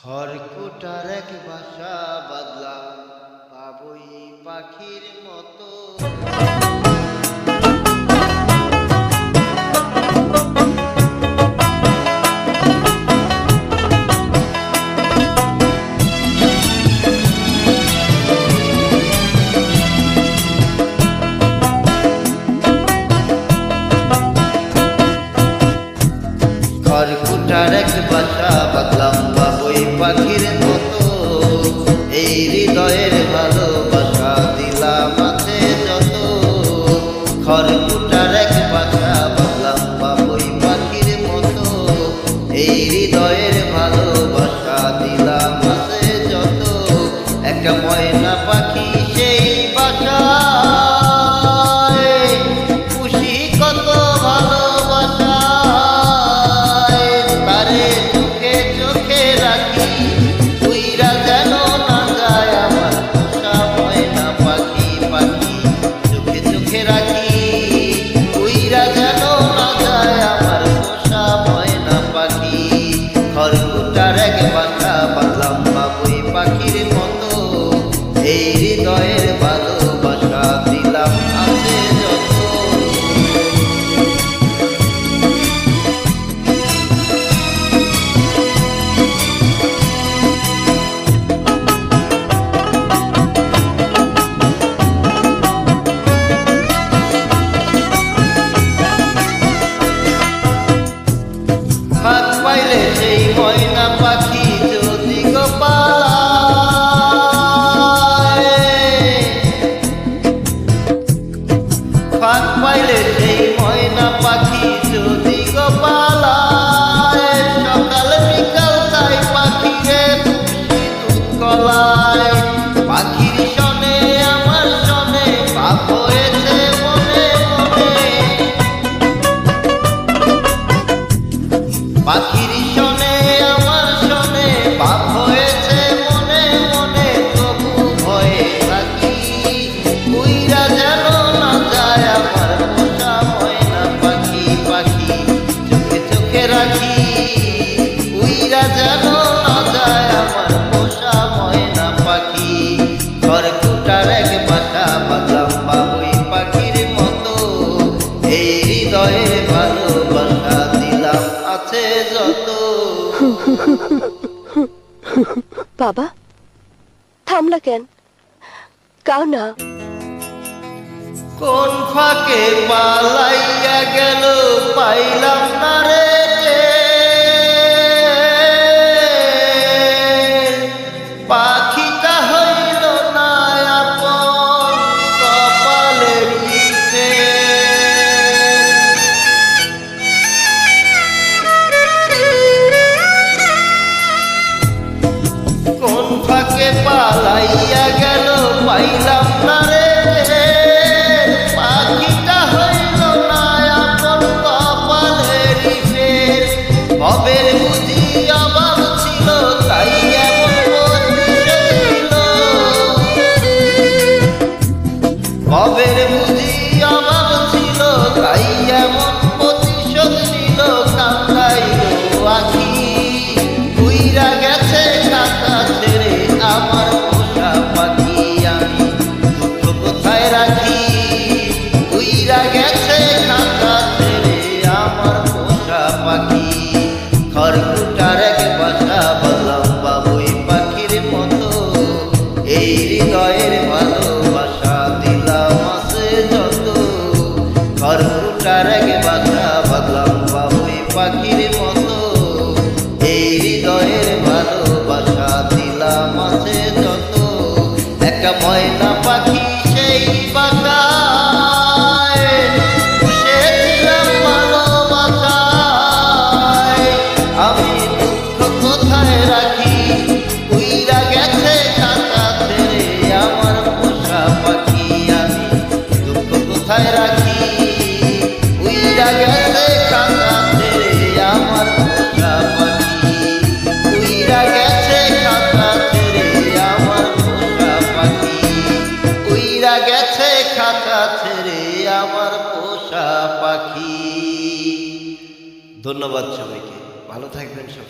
খড়কুটার এক বাসা বাঁধলাম বাবুই পাখির মতো। খড়কুটার এক বাসা বাঁধলাম বাবুই পাখির মতো। এই হৃদয়ের ভালোবাসা দিলাম আছে যত। খড়কুটার এক বাসা বাঁধলাম বাবুই পাখির মতো। এই হৃদয়ের ভালোবাসা দিলাম আছে যত। একটা ময়না পাখি সেই বাসায় খুশি কত ভালোবাসা। খড়কুটার এক বাসা বাঁধলাম বাবুই পাখির মতো। এই হৃদয়ের ভালোবাসা দিলাম আছে যত। ফাঁক পাইলে সেই ময়না পাখি যদি গো পালায়, ফাঁক পাইলে সেই ময়না পাখি যদি গো পালায়, সকাল বিকাল তাই পাখিরে দুধ কলায়। পাখির শনে আমার শনে পাপ হয়েছে মনে মনে। পাখির শনে আমার শনে পাপ হয়েছে মনে মনে। তবু ভয়ে থাকি উইরা যেন না যায় আমার পোষা ময়না পাখি। পাখি চোখে চোখে রাখি উইরা যেন না যায় আমার পোষা ময়না পাখি। খড়কুটার এক বাসা বাঁধলাম বাবুই পাখির মতো। এই হৃদয়ের ভালোবাসা দিলাম আছে যত। বাবা থামলা কেন? গাও না। কোন ফাঁকে পালাইয়া গেল পাইলাম না রে। পাখিটা হইল না আপন কপালের ইচ্ছে। কোন ফাঁকে পালাইয়া গেল পাইলাম না রে। পাখিটা হইল না আপন কপালের ফের। ভবের বুঝি অভাব ছিল তাই এমন প্রতিশোধ নিল। ভবের বুঝি অভাব ছিল তাই এমন প্রতিশোধ নিল। কান্দাইল আখি উইরা গেছে খাতা ছেড়ে আমার পোষা পাখি। আমি দুঃখ কোথায় রাখি উইরা গেছে খাতা ছেড়ে আমার পোষা পাখি। খড়কুটার এক বাসা বাঁধলাম বাবুই পাখির মতো। এই হৃদয়ের ভালোবাসা দিলাম আছে যত। খড়কুটার এক বাসা বাঁধলাম বাবুই পাখির মতো। এই হৃদয়ের ভালোবাসা দিলাম আছে যত। একটা ময়না পাখি সেই বাসায় বসেছিলাম ভালোবাসায়। আমি দুঃখ কোথায় রাখি উইরা গেছে খাতা ছেড়ে আমার পোষা পাখি। আমি দুঃখ কোথায় রাখি উইরা গেছে খাতা ছেড়ে আমার পোষা পাখি। উইরা গেছে খাতা ছেড়ে আমার পোষা পাখি। উইরা গেছে খাতা ছেড়ে আমার পোষা পাখি। ধন্যবাদ সবাইকে, ভালো থাকবেন সব।